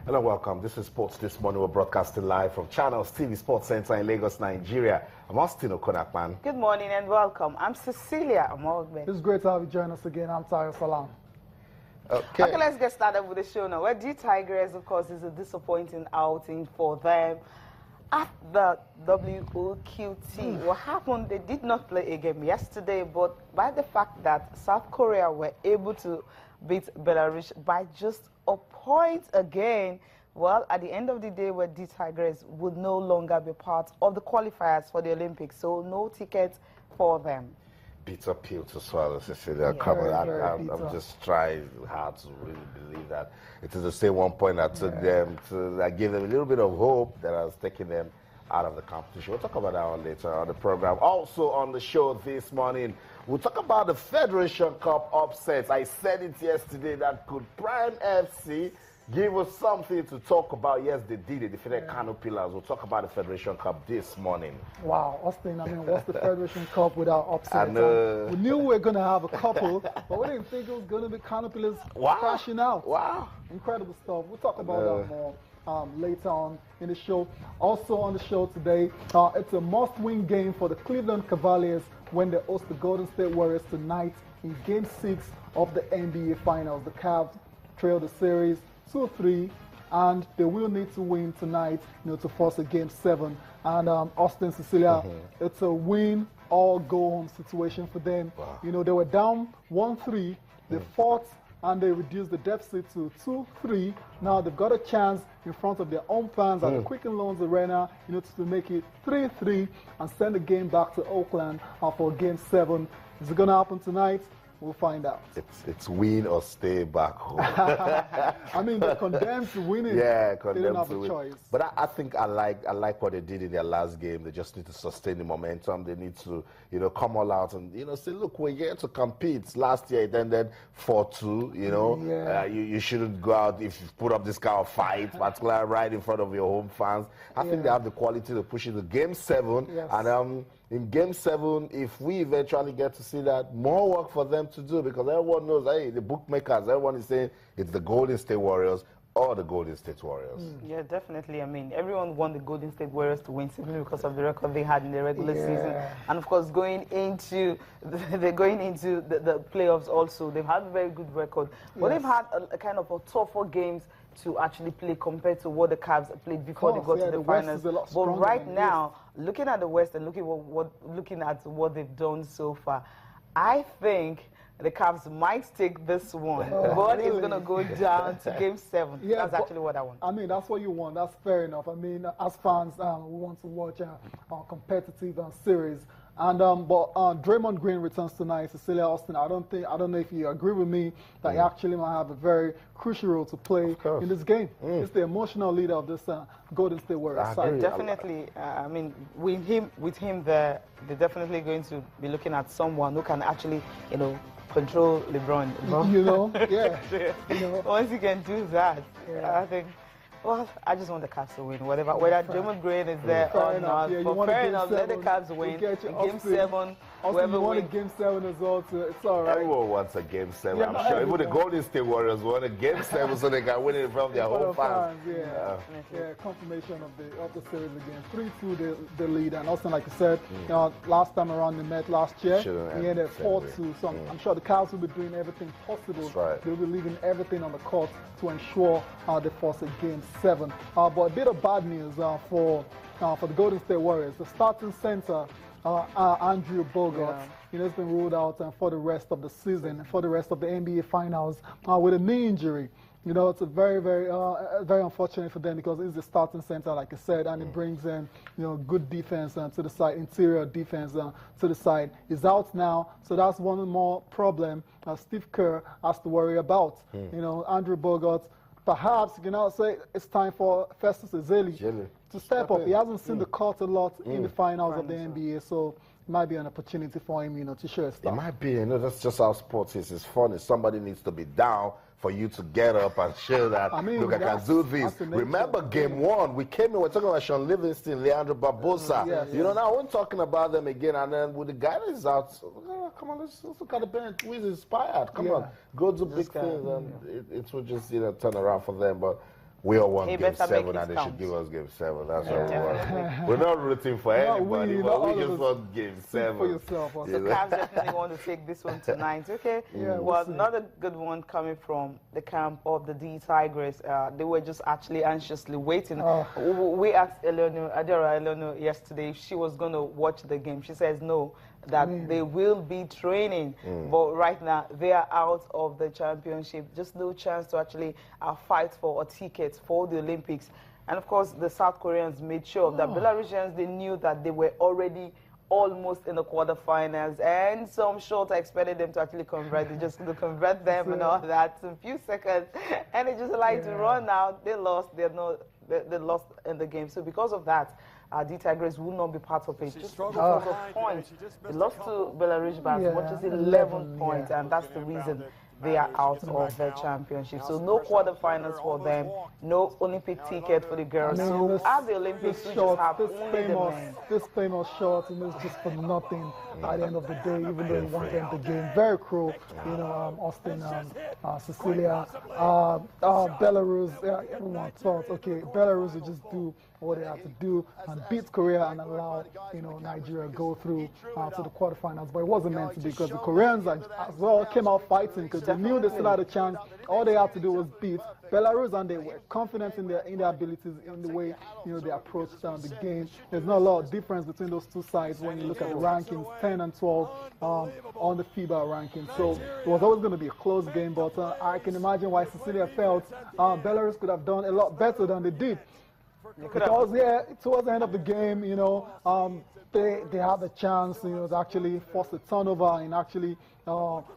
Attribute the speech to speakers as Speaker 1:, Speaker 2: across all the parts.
Speaker 1: Hello, welcome. This is Sports This Morning. We're broadcasting live from Channels TV Sports Center in Lagos, Nigeria. I'm Austin Okonakman.
Speaker 2: Good morning and welcome. I'm Cecilia Amogbe.
Speaker 3: It's great to have you join us again. I'm Tayo Salam.
Speaker 2: Okay, let's get started with the show now. Well, the Tigers, of course, is a disappointing outing for them. At the WOQT, what happened, they did not play a game yesterday, but by the fact that South Korea were able to beat Belarus by just a point again, well, at the end of the day, where the Tigers would no longer be part of the qualifiers for the Olympics, so no tickets for them.
Speaker 1: Bitter pill to swallow, Cecilia. Come on, I'm just trying hard to really believe that it is the same 1 point that took them to that gave them a little bit of hope that has taken them out of the competition. We'll talk about that one later on the program. Also on the show this morning, we'll talk about the Federation Cup upsets. I said it yesterday that could Prime FC give us something to talk about. Yes, they did. They defeated Kano Pillars. We'll talk about the Federation Cup this morning.
Speaker 3: Wow, Austin, I mean, what's the Federation Cup without upsets?
Speaker 1: I know.
Speaker 3: We knew we were going to have a couple, but we didn't think it was going to be Kano Pillars crashing out.
Speaker 1: Wow.
Speaker 3: Incredible stuff. We'll talk about that more later on in the show. Also on the show today, it's a must-win game for the Cleveland Cavaliers when they host the Golden State Warriors tonight in Game 6 of the NBA Finals. The Cavs trail the series 2-3, and they will need to win tonight, to force a Game 7. And Austin, Cecilia, it's a win or go home situation for them.
Speaker 1: Wow.
Speaker 3: They were down 1-3. They fought and they reduced the deficit to 2-3. Now they've got a chance in front of their own fans at the Quicken Loans Arena, to make it 3-3 and send the game back to Oakland for Game 7. Is it going to happen tonight? We'll find out.
Speaker 1: It's win or stay back home.
Speaker 3: I mean, they're condemned to winning.
Speaker 1: Yeah,
Speaker 3: they
Speaker 1: condemned
Speaker 3: don't have
Speaker 1: to
Speaker 3: a
Speaker 1: win.
Speaker 3: choice.
Speaker 1: But I think I like what they did in their last game. They just need to sustain the momentum. They need to, come all out and, say, look, we're here to compete. Last year it ended 4-2, you shouldn't go out if you put up this kind of fight, particularly right in front of your home fans. I think they have the quality to push it to Game 7.
Speaker 3: Yes.
Speaker 1: And in Game 7, if we eventually get to see that, more work for them to do, because everyone knows, hey, the bookmakers, everyone is saying it's the Golden State Warriors or the Golden State Warriors.
Speaker 2: Yeah, definitely. I mean, everyone wanted the Golden State Warriors to win simply because of the record they had in the regular season. And of course, going into the playoffs also, they've had a very good record. But they've had a kind of a tougher games to actually play compared to what the Cavs played before they got to the finals. But right now, looking at the West and looking at what they've done so far, I think the Cavs might take this one, but it's going to go down to Game 7.
Speaker 3: Yeah,
Speaker 2: that's actually what I want.
Speaker 3: I mean, that's what you want. That's fair enough. I mean, as fans, we want to watch a competitive series. And but Draymond Green returns tonight. Cecilia, Austin, I don't know if you agree with me that he actually might have a very crucial role to play in this game. He's the emotional leader of this Golden State Warriors side.
Speaker 2: Definitely. I mean, with him there, they're definitely going to be looking at someone who can actually, control LeBron. Once you can do that, I think. Well, I just want the Cavs to win, whether Draymond Green is there or not. But fair enough, let the Cavs win. Game 7, whoever
Speaker 3: wins. A Game 7 as well, it's all right.
Speaker 1: Everyone wants a Game 7, I'm sure. Even the Golden State Warriors want a Game 7 so they can win it in front of their home fans.
Speaker 3: Confirmation of the series again. 3-2 the lead, and also, like I said, last time around they met last year, he ended 4-2. So I'm sure the Cavs will be doing everything possible. They'll be leaving everything on the court to ensure they force a Game 7. But a bit of bad news for the Golden State Warriors. The starting center, Andrew Bogut, has been ruled out for the rest of the season, for the rest of the NBA Finals with a knee injury. It's a very, very, very unfortunate for them because he's the starting center, like I said, and it brings in, good defense to the side, interior defense to the side. He's out now, so that's one more problem Steve Kerr has to worry about. Andrew Bogut, perhaps you can say it's time for Festus Ezeli to step up. He hasn't seen the court a lot in the finals of the NBA, so it might be an opportunity for him, to show his stuff.
Speaker 1: It might be. That's just how sports is. It's funny. Somebody needs to be down for you to get up and show that, look, I can do this. Remember Game 1, we came in, we're talking about Sean Livingston, Leandro Barbosa. Now we're talking about them again, and then with the guy that is out, come on, let's look at the bench. Who is inspired? Come on, go do big things, and it will just, turn around for them. But we all want game 7 and they should give us game 7. That's what we want. We're not rooting for anybody, but we just want game 7.
Speaker 3: For yourself.
Speaker 2: So Cavs definitely want to take this one tonight. Okay.
Speaker 3: Yeah,
Speaker 2: well, another good one coming from the camp of the D Tigers. They were just actually anxiously waiting. We asked Eleanor yesterday if she was going to watch the game. She says no, that they will be training. But right now, they are out of the championship. Just no chance to actually fight for a ticket for the Olympics. And of course, the South Koreans made sure that Belarusians, they knew that they were already almost in the quarterfinals, and some short expected them to actually convert. They just to convert them and all that in a few seconds, and they just like to run out. They lost. They lost in the game. So because of that, the Tigers will not be part of it. Just because of points, they lost to Belarus by as much as 11 points, and that's the reason they are out of the championship. So no quarterfinals for them, no Olympic ticket for the girls. So at the Olympics, we just have only the men.
Speaker 3: This famous shot, and it's just for nothing at the end of the day, even though you want to end the game. Very cruel, you know, Austin, Cecilia, Belarus, everyone thought, okay, Belarus would just do what they had to do and beat Korea and allow, you know, Nigeria go through to the quarterfinals. But it wasn't meant to be, because the Koreans as well came out fighting, because they knew they still had a chance. All they had to do was beat Belarus, and they were confident in their abilities, in the way, you know, they approached the game. There's not a lot of difference between those two sides when you look at the rankings, 10 and 12 on the FIBA ranking. So it was always going to be a close game, but I can imagine why Cecilia felt Belarus could have done a lot better than they did. Because towards the end of the game, you know, they had the chance, you know, to actually force a turnover and actually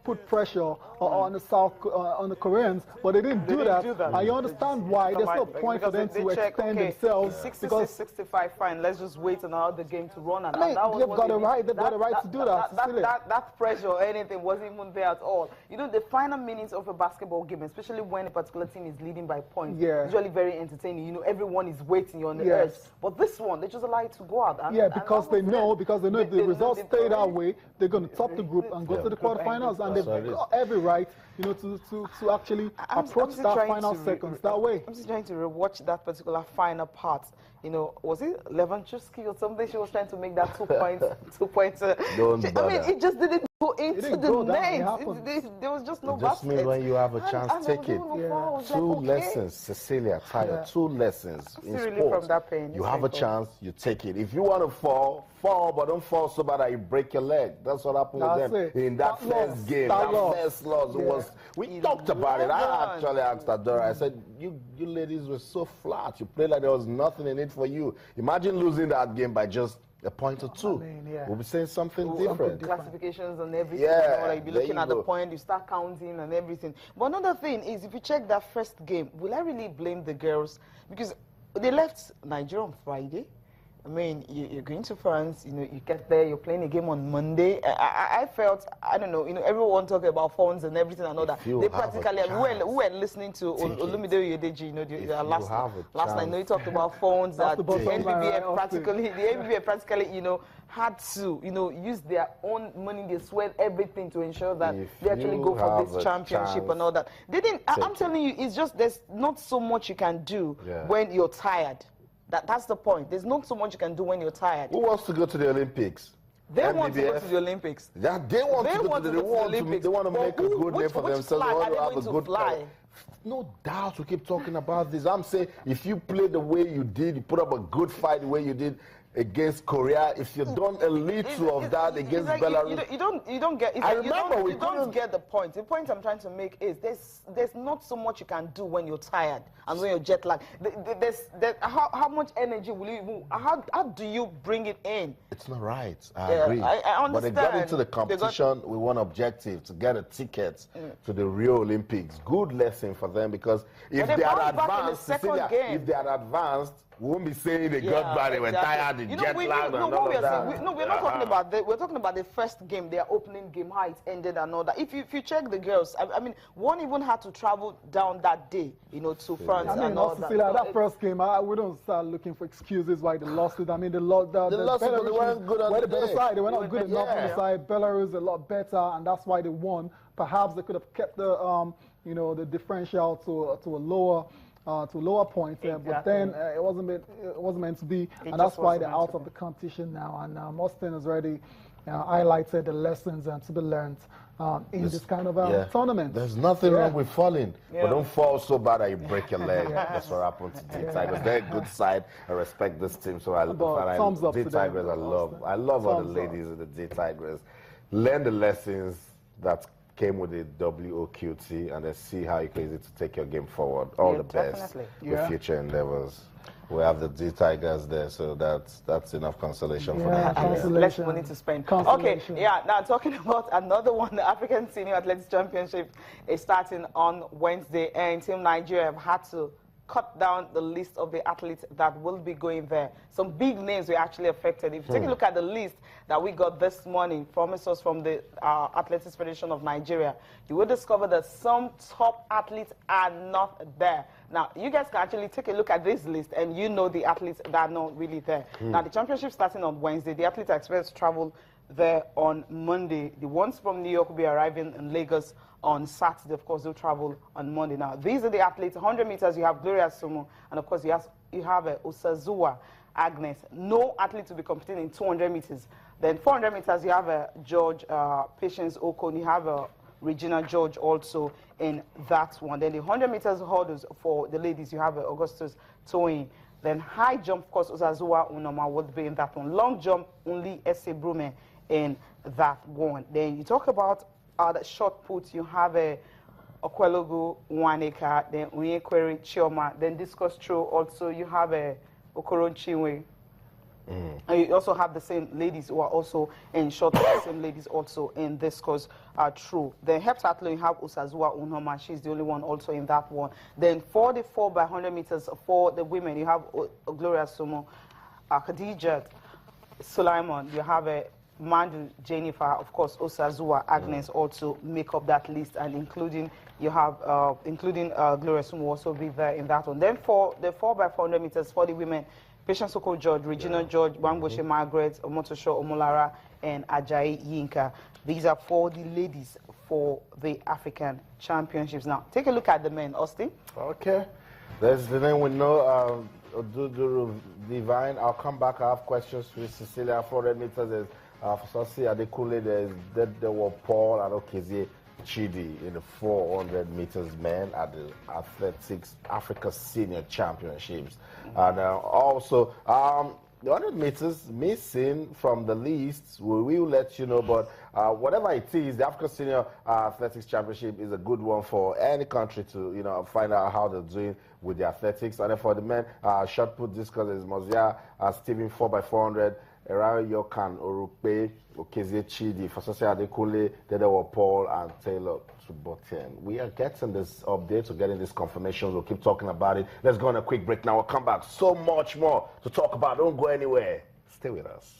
Speaker 3: put pressure on the Koreans, but they didn't do that. I understand why. There's no point for them to extend themselves.
Speaker 2: 66-65, fine. Let's just wait and allow the game to run. And
Speaker 3: they've got the right. They've got the right to do that.
Speaker 2: That pressure or anything wasn't even there at all. You know, the final minutes of a basketball game, especially when a particular team is leading by points, usually very entertaining. You know, everyone is waiting on the edge. But this one, they just allow it to go out. And,
Speaker 3: because they know if the results stay that way, they're going to top the group and go to the quarterfinals, and they've got every right, you know, to actually approach that final seconds that way.
Speaker 2: I'm just trying to rewatch that particular final part. You know, was it Levanchevsky or something? She was trying to make that 2 points. I mean, it just didn't go into the net. There was just no basket.
Speaker 1: Just mean when you have a chance, take it. Two lessons, Cecilia, Tyler, 2 lessons in sports.
Speaker 2: From that pain.
Speaker 1: You have a chance, you take it. If you want to fall, but don't fall so bad that you break your leg. That's what happened with them in that first game. That first loss. We talked about it. I actually asked Adora. I said, you ladies were so flat. You played like there was nothing in it for you. Imagine losing that game by just a point or 2. We'll be saying something different.
Speaker 2: Classifications and everything. You'll be looking at the point, you start counting and everything. But another thing is, if you check that first game, will I really blame the girls? Because they left Nigeria on Friday. I mean, you're going to France, you know, you get there, you're playing a game on Monday. I felt, I don't know, you know, everyone talking about phones and everything and all that. They practically, we were listening to Olumide Oyedeji, you know, last night, you know, he talked about phones, that the NBBA practically, you know, had to, you know, use their own money, they sweat everything to ensure that they actually go for this championship and all that. They didn't, I'm telling you, it's just, there's not so much you can do when you're tired. That's the point. There's not so much you can do when you're tired.
Speaker 1: Who wants to go to the Olympics?
Speaker 2: They want to go to the Olympics.
Speaker 1: Yeah, they want to go to the Olympics. They want to make a good name for themselves. They want to have a good fly. No doubt, we keep talking about this. I'm saying, if you play the way you did, you put up a good fight the way you did against Korea, if you've done a little of that against Belarus,
Speaker 2: you don't get.
Speaker 1: I remember
Speaker 2: you don't get the point. The point I'm trying to make is there's not so much you can do when you're tired and when you're jet lagged. How much energy will you? How do you bring it in?
Speaker 1: It's not right. I agree.
Speaker 2: I understand.
Speaker 1: But they got into the competition with one objective: to get a ticket to the Rio Olympics. Good lesson for them, because if they had advanced, if they had advanced, we won't be saying they got bad, they were tired, they jet lagged and all of that.
Speaker 2: We're not talking about that. We're talking about the first game, their opening game, how it ended and all that. If you check the girls, I mean, one even had to travel down that day, you know, to France and all that.
Speaker 3: That first game, we don't start looking for excuses why they lost it. I mean, they lost it, but they weren't good on the better side. They were not good enough on the side. Belarus a lot better, and that's why they won. Perhaps they could have kept the, you know, the differential to a lower to lower points,
Speaker 2: Exactly.
Speaker 3: but then it wasn't meant to be, and that's why they're out of the competition now. And Austin has already highlighted the lessons to be learned in this kind of tournament.
Speaker 1: There's nothing wrong with falling, but don't fall so bad that you break your leg. That's what happened to D Tigers. They're a good side. I respect this team, so
Speaker 3: thumbs up
Speaker 1: D
Speaker 3: to
Speaker 1: Tigers.
Speaker 3: them.
Speaker 1: I love all the ladies in the D Tigers. Learn the lessons that came with the WOQT, and then see how you can use it to take your game forward. All the best with future endeavors. We have the D Tigers there, so that's enough consolation for Nigeria.
Speaker 2: Less money to spend. Okay, now talking about another one, the African Senior Athletics Championship is starting on Wednesday, and Team Nigeria have had to cut down the list of the athletes that will be going there. Some big names were actually affected. If you take a look at the list that we got this morning from a source from the Athletics Federation of Nigeria, you will discover that some top athletes are not there. Now, you guys can actually take a look at this list and you know the athletes that are not really there. Now, the championship starting on Wednesday. The athletes are expected to travel there on Monday. The ones from New York will be arriving in Lagos on Saturday. Of course, they'll travel on Monday. Now, these are the athletes. 100 meters, you have Gloria Sumo, and of course, you have Osazuwa Agnes. No athlete will be competing in 200 meters. Then 400 meters, you have George Patience Okon. You have Regina George also in that one. Then the 100 meters hurdles for the ladies, you have Augustus Toyin. Then high jump, of course, Osazuwa Unoma would be in that one. Long jump, only Ese Brume in that one. Then you talk about the short put, you have Okwelogu Waneka, then Unyekweri Chioma, then discus throw also, you have Okoro Chinwe. And you also have the same ladies who are also in short, the same ladies also in discus throw. Then heptathlon, you have Osazuwa Unoma, she's the only one also in that one. Then for the 4 by 100 meters for the women, you have Gloria Sumo, Khadija Sulaiman, you have Mandu Jennifer, of course, Osazuwa Agnes also make up that list, and including you have Gloria Sumo also be there in that one. Then for the 4 by 400 meters for the women, Patience Oko George, Regina George, Wangoshe Margaret, Omotosho Omolara, and Ajayi Yinka. These are for the ladies for the African Championships. Now, take a look at the men, Austin.
Speaker 1: Okay. There's the name we know, Oduduru Divine. I'll come back. I have questions with Cecilia. 400 meters, there's Fososi Adekule, there's Dedewo Paul, and Okezie Chidi in the 400 meters men at the Athletics Africa Senior Championships. And also, the 100 meters missing from the list, we will let you know, but whatever it is, the Africa Senior Athletics Championship is a good one for any country to, find out how they're doing with the athletics. And then for the men, short put discus is Mozia, Stephen 4x400, Erari Yokan, Orupe, Okezie Chidi, Fososi Adekule, Dedewo Paul, and Taylor Subotian. We are getting this update, we're getting this confirmation. We'll keep talking about it. Let's go on a quick break now. We'll come back. So much more to talk about. Don't go anywhere. Stay with us.